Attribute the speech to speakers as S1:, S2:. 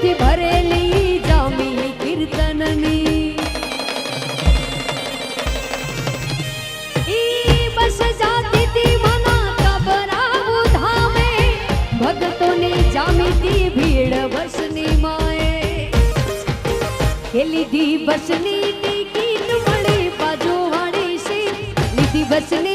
S1: થી ભરેલી જામી કીર્તનની ઈ બસ જાતી તી મના કબરાવું ધામે ભક્તોની જામીતી ભીડ બસની માએ કે લીધી બસની ટિકિટ મળી બાજુ વાળી છે લીધી બસની